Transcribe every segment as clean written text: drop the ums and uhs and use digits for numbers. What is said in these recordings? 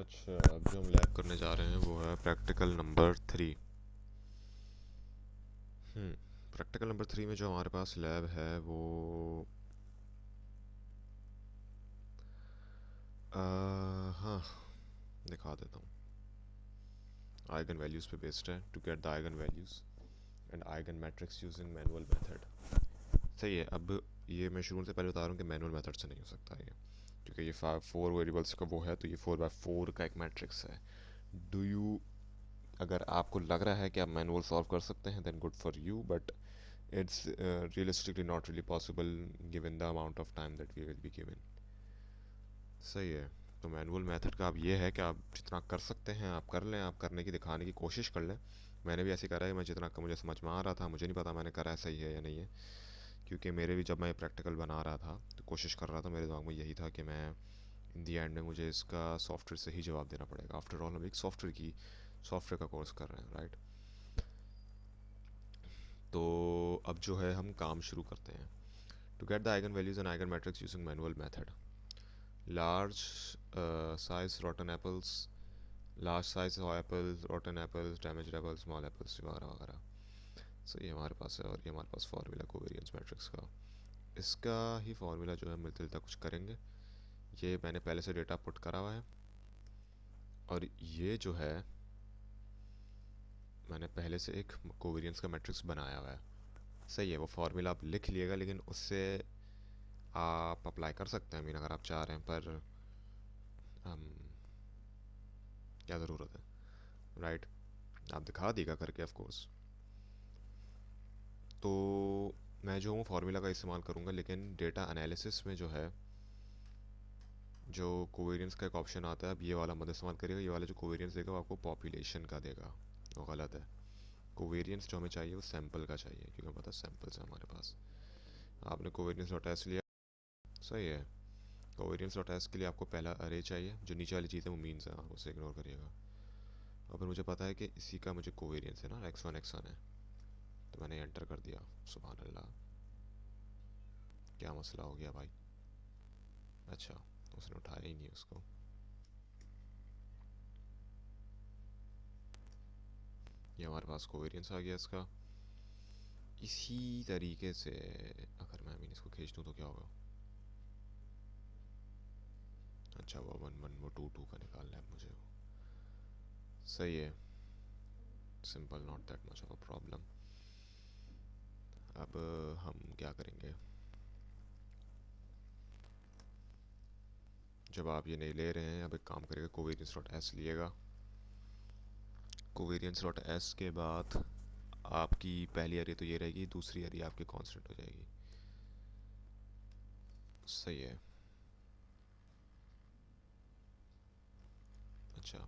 अच्छा, अब जो हम लैब करने जा रहे हैं वो है प्रैक्टिकल नंबर 3। प्रैक्टिकल नंबर 3 में जो हमारे पास लैब है वो हाँ, दिखा देता हूँ। आइगन वैल्यूज़ पे बेस्ड है, to get the eigen values and eigen matrix using manual method. सही है। अब ये मैं शुरू से पहले बता रहा हूँ कि मैनुअल मेथड से नहीं हो सकता ये, क्योंकि ये 4 वेरिएबल्स का वो है, तो ये 4x4 का एक मैट्रिक्स है। डू यू अगर आपको लग रहा है कि आप मैनुअल सॉल्व कर सकते हैं then good for you, but it's realistically not really possible given the amount of time that we will be given. सही है। तो मैनुअल मेथड का अब ये है कि आप जितना कर सकते हैं आप कर लें, आप करने की दिखाने की कोशिश कर लें। मैंने भी ऐसे करा है, मैं जितना का मुझे समझ में आ रहा था, मुझे नहीं पता मैंने करा है सही है या नहीं है, क्योंकि मेरे भी जब मैं प्रैक्टिकल बना रहा था तो कोशिश कर रहा था, मेरे दिमाग में यही था कि मैं इन दी एंड में मुझे इसका सॉफ्टवेयर से ही जवाब देना पड़ेगा। आफ्टर ऑल हम एक सॉफ्टवेयर का कोर्स कर रहे हैं, राइट। तो अब जो है हम काम शुरू करते हैं। To get the eigenvalues and eigenmatrix using manual method. Large size rotten apples, large size apples, rotten apples, damaged apples, small apples वगैरह वगैरह। सो ये हमारे पास है और ये हमारे पास फार्मूला कोवेरियंस मैट्रिक्स का। इसका ही फार्मूला जो है मिलता जुलता कुछ करेंगे। ये मैंने पहले से डेटा पुट करा हुआ है और ये जो है मैंने पहले से एक कोवेरियंस का मैट्रिक्स बनाया हुआ है। सही है, वो फार्मूला आप लिख लिएगा, लेकिन उससे आप अप्लाई कर सकते हैं, अगर आप चाह रहे हैं, पर हम क्या ज़रूरत है, राइट। आप दिखा देगा करके ऑफ कोर्स। तो मैं जो हूँ फार्मूला का इस्तेमाल करूँगा, लेकिन डेटा एनालिसिस में जो है जो कोवेरियंस का एक ऑप्शन आता है, अब ये वाला मत इस्तेमाल करिएगा। ये वाला जो कोवेरियंस देगा वो आपको पॉपुलेशन का देगा, वो गलत है। कोवेरियंस जो हमें चाहिए वो सैंपल का चाहिए, क्योंकि हमारे पास सैंपल्स है हमारे पास। आपने कोवेरियंस डॉट एस लिया, सही है। कोवेरियंस डॉट एस के लिए आपको पहला अरे चाहिए, जो नीचे वाली चीज़ है वो मीन्स है, आप उसे इग्नोर करिएगा। और फिर मुझे पता है कि इसी का मुझे कोवेरियंस है ना, x1 है, तो मैंने एंटर कर दिया। सुबहान अल्लाह, क्या मसला हो गया भाई। अच्छा, उसने उठाया ही नहीं उसको। ये हमारे पास कोवेरियंस आ गया इसका। इसी तरीके से अगर मैं इसको खींच दूँ तो क्या होगा। अच्छा, वो 1 1 वो 2 2 का निकालना है मुझे। सही है, simple, not that much of a problem. अब हम क्या करेंगे, जब आप ये नहीं ले रहे हैं, अब एक काम करेगा, कोवेरियंस डॉट एस लिएगा। कोवेरियंस डॉट एस के बाद आपकी पहली एरी तो ये रहेगी, दूसरी एरी आपकी कांस्टेंट हो जाएगी। सही है। अच्छा,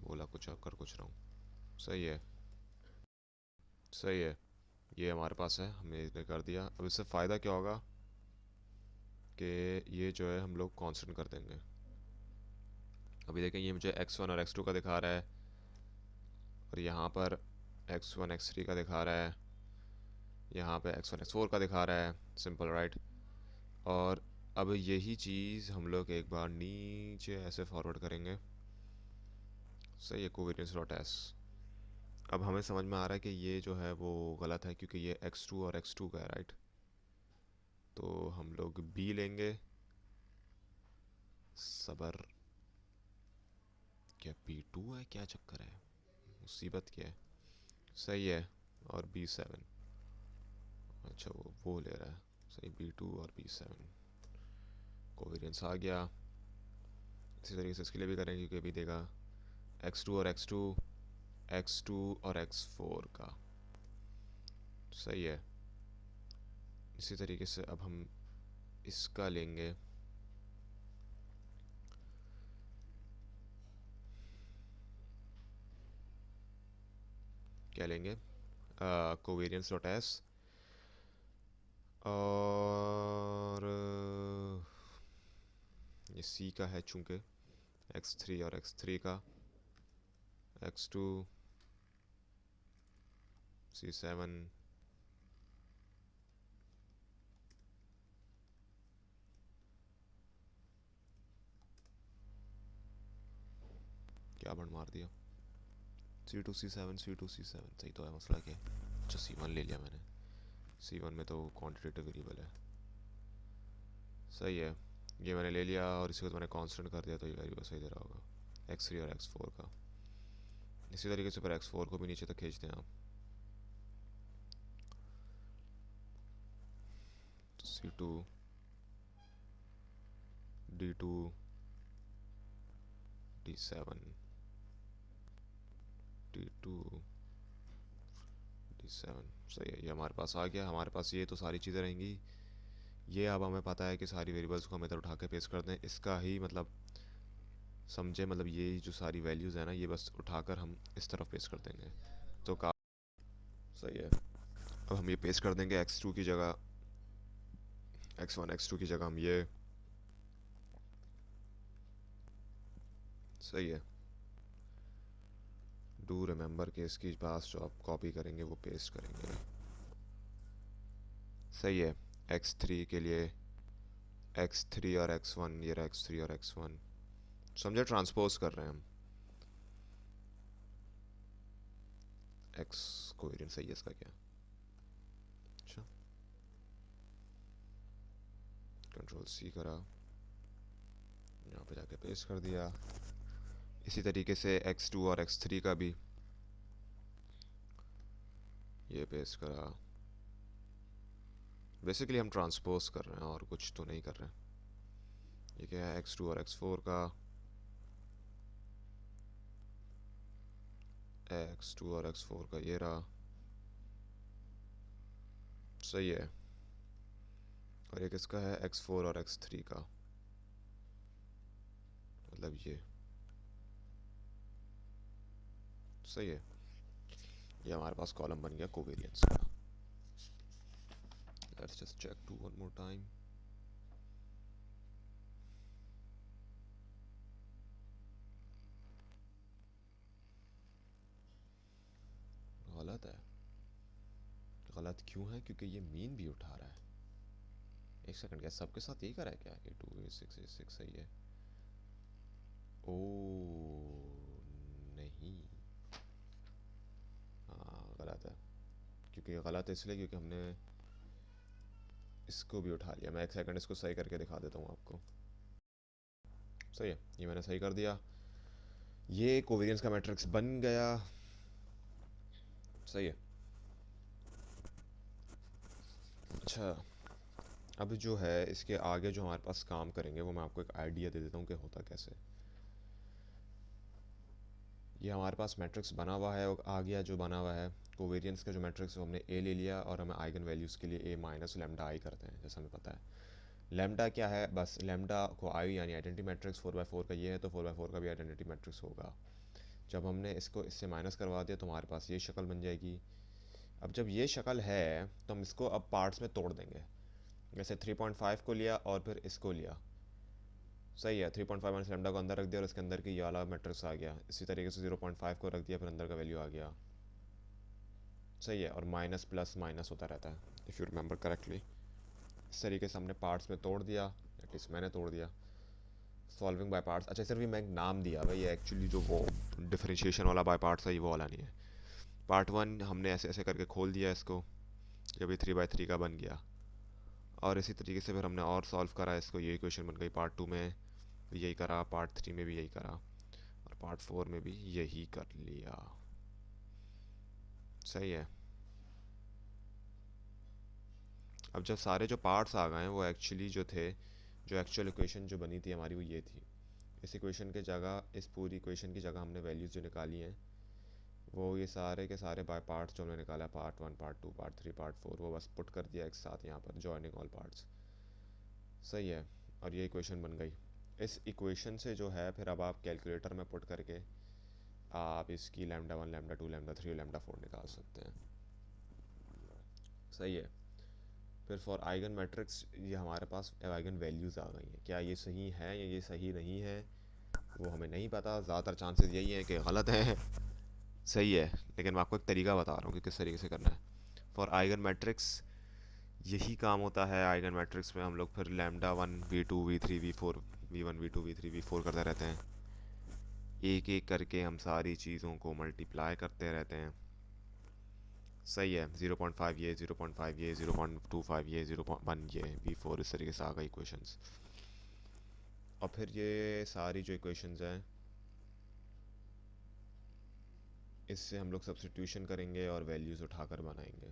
बोला कुछ और कर कुछ रहा हूँ। सही है, सही है। ये हमारे पास है, हमने इसने कर दिया। अब इससे फ़ायदा क्या होगा कि ये जो है हम लोग कांस्टेंट कर देंगे। अभी देखें, ये मुझे x1 और x2 का दिखा रहा है, और यहाँ पर x1 x3 का दिखा रहा है, यहाँ पे x1 x4 का दिखा रहा है। Simple, right. और अब यही चीज़ हम लोग एक बार नीचे ऐसे फॉरवर्ड करेंगे। सही है, कोवेरियंस डॉट एस। अब हमें समझ में आ रहा है कि ये जो है वो गलत है, क्योंकि ये x2 और x2 का है, राइट। तो हम लोग b लेंगे। सबर, क्या p2 है, क्या चक्कर है, मुसीबत क्या है। सही है, और b7। अच्छा, वो ले रहा है। सही, b2 और b7 कोवेरियंस आ गया। इसी तरीके से इसके लिए भी करेंगे, क्योंकि अभी देगा x2 और x2, x2 और x4 का। सही है। इसी तरीके से अब हम इसका लेंगे। क्या लेंगे, कोवेरियंस डॉट एस, और ये सी का है चूँकि, x3 और x3 का, x2 c7, क्या बंड मार दिया। C2 C7 C2 C7 सही तो है मसला क्या है। अच्छा C1 ले लिया मैंने, C1 में तो क्वान्टिटेटिव वेरिएबल है। सही है, ये मैंने ले लिया और इसी को तो मैंने कांस्टेंट कर दिया, तो ये वेरिएबल सही दे रहा होगा x3 और x4 का। इसी तरीके से पर x4 को भी नीचे तक खींचते हैं आप। तो C2 D2 D7 D2 D7 सही है, ये हमारे पास आ गया। हमारे पास ये तो सारी चीज़ें रहेंगी। ये अब हमें पता है कि सारी वेरिएबल्स को हम इधर उठा के पेस्ट कर दें, इसका ही मतलब समझे, मतलब ये जो सारी वैल्यूज़ है ना, ये बस उठाकर हम इस तरफ पेस्ट कर देंगे तो का सही है। अब हम ये पेस्ट कर देंगे x2 की जगह, x1 x2 की जगह हम ये, सही है। डू रिमेंबर के इसकी पास जो आप कॉपी करेंगे वो पेस्ट करेंगे, सही है। x3 के लिए x3 और x1, ये रहा x3 और x1, समझे, ट्रांसपोज कर रहे हैं हम। x कोवेरिएंट सही है इसका क्या, अच्छा कंट्रोल C करा, यहाँ पे जाके पेस्ट कर दिया। इसी तरीके से x2 और x3 का भी ये पेस्ट करा। बेसिकली हम ट्रांसपोज कर रहे हैं और कुछ तो नहीं कर रहे हैं। ये क्या है, x2 और x4 का, x2 और x4 का ये रहा, सही है। और एक इसका है x4 और x3 का, मतलब ये सही है। ये हमारे पास कॉलम बन गया कोवेरिएंस का। Let's just check to one more time. गलत है। गलत क्यों है, क्योंकि ये मीन भी उठा रहा है। एक सेकंड, क्या सबके साथ यही करा है क्या, A2 A6 A6 सही है। ओ नहीं, हाँ गलत है। क्योंकि गलत है इसलिए क्योंकि हमने इसको भी उठा लिया। मैं एक सेकंड इसको सही करके दिखा देता हूँ आपको। सही है, ये मैंने सही कर दिया। ये कोवेरिएंस का मैट्रिक्स बन गया, सही है। अच्छा, अब जो है इसके आगे जो हमारे पास काम करेंगे वो मैं आपको एक आइडिया दे देता हूँ कि होता कैसे। ये हमारे पास मैट्रिक्स बना हुआ है, आ गया जो बना हुआ है कोवेरिएंस का जो मैट्रिक्स, वो हमने ए ले लिया और हमें आइगन वैल्यूज़ के लिए ए माइनस लेमडा आई करते हैं, जैसा हमें पता है। लेमडा क्या है, बस लेमडा को आई यानी आइडेंटिटी मैट्रिक्स 4x4 का ये है, तो 4x4 का भी आइडेंटिटी मैट्रिक्स होगा। जब हमने इसको इससे माइनस करवा दिया तो हमारे पास ये शक्ल बन जाएगी। अब जब ये शक्ल है तो हम इसको अब पार्ट्स में तोड़ देंगे। जैसे 3.5 को लिया और फिर इसको लिया, सही है। 3.5 माइनस लेमडा को अंदर रख दिया और इसके अंदर की ये वाला मैट्रिक्स आ गया। इसी तरीके से 0.5 को रख दिया, फिर अंदर का वैल्यू आ गया, सही है। और माइनस प्लस माइनस होता रहता है, इफ़ यू रिमेंबर करेक्टली। इस तरीके से हमने पार्ट्स में तोड़ दिया, एटलीस्ट मैंने तोड़ दिया। सॉल्विंग बाय पार्ट्स, अच्छा सिर्फ भी मैं एक नाम दिया भाई, ये एक्चुअली जो वो डिफरेंशिएशन वाला बाय पार्ट्स है ये वो वाला नहीं है। पार्ट 1 हमने ऐसे ऐसे करके खोल दिया इसको, जब ये 3/3 का बन गया। और इसी तरीके से फिर हमने और सॉल्व करा इसको, ये इक्वेशन बन गई। पार्ट 2 में यही करा, पार्ट 3 में भी यही करा, और पार्ट 4 में भी यही कर लिया, सही है। अब जब सारे जो पार्ट्स आ गए हैं वो एक्चुअली जो थे, जो एक्चुअल इक्वेशन जो बनी थी हमारी वो ये थी। इस इक्वेशन के जगह, इस पूरी इक्वेशन की जगह हमने वैल्यूज़ जो निकाली हैं वो ये सारे के सारे बाय पार्ट्स जो हमने निकाला, पार्ट 1 पार्ट 2 पार्ट 3 पार्ट 4, वो बस पुट कर दिया एक साथ यहाँ पर, जॉइनिंग ऑल पार्ट्स, सही है। और ये इक्वेशन बन गई। इस इक्वेशन से जो है फिर अब आप कैलकुलेटर में पुट करके आप इसकी लैम्डा 1 लैम्डा 2 लैम्डा 3 लैम्डा 4 निकाल सकते हैं, सही है। फिर फॉर आइगन मैट्रिक्स ये हमारे पास आइगन वैल्यूज़ आ गई हैं। क्या ये सही है या ये सही नहीं है वो हमें नहीं पता, ज़्यादातर चांसेस यही हैं कि गलत है, सही है। लेकिन मैं आपको एक तरीका बता रहा हूँ कि किस तरीके से करना है। फॉर आइगन मैट्रिक्स यही काम होता है। आइगन मैट्रिक्स में हम लोग फिर lambda 1 V2 V3 V4 V1 V2 V3 V4 करते रहते हैं। एक एक करके हम सारी चीज़ों को मल्टीप्लाई करते रहते हैं। सही है, 0.5 ये, 0.5 ये, 0.25 ये, 0.1 ये, V4 इस तरीके से आ गई इक्वेशंस। और फिर ये सारी जो इक्वेशंस हैं इससे हम लोग सब्स्टिट्यूशन करेंगे और वैल्यूज़ उठाकर बनाएंगे।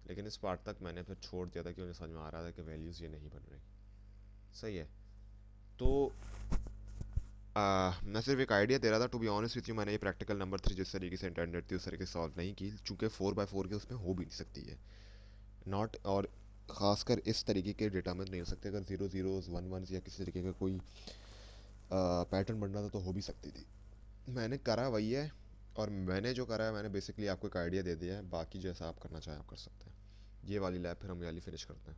लेकिन इस पार्ट तक मैंने फिर छोड़ दिया था कि मुझे समझ में आ रहा था कि वैल्यूज़ ये नहीं बन रही। सही है, तो मैं सिर्फ एक आइडिया दे रहा था। To be honest with you, मैंने ये प्रैक्टिकल नंबर 3 जिस तरीके से इंटेंडेड थी उस तरीके से सॉल्व नहीं की, चूँकि 4x4 के उसमें हो भी नहीं सकती है नॉट, और ख़ासकर इस तरीके के डेटा में नहीं हो सकते। अगर 0 0s 1 1s या किसी तरीके का कोई पैटर्न बनना था तो हो भी सकती थी। मैंने करा वही है, और मैंने जो करा है मैंने बेसिकली आपको एक आइडिया दे दिया है। बाकी जैसा आप करना चाहें आप कर सकते हैं। ये वाली लैब फिर हम ये वाली फिनिश करते हैं।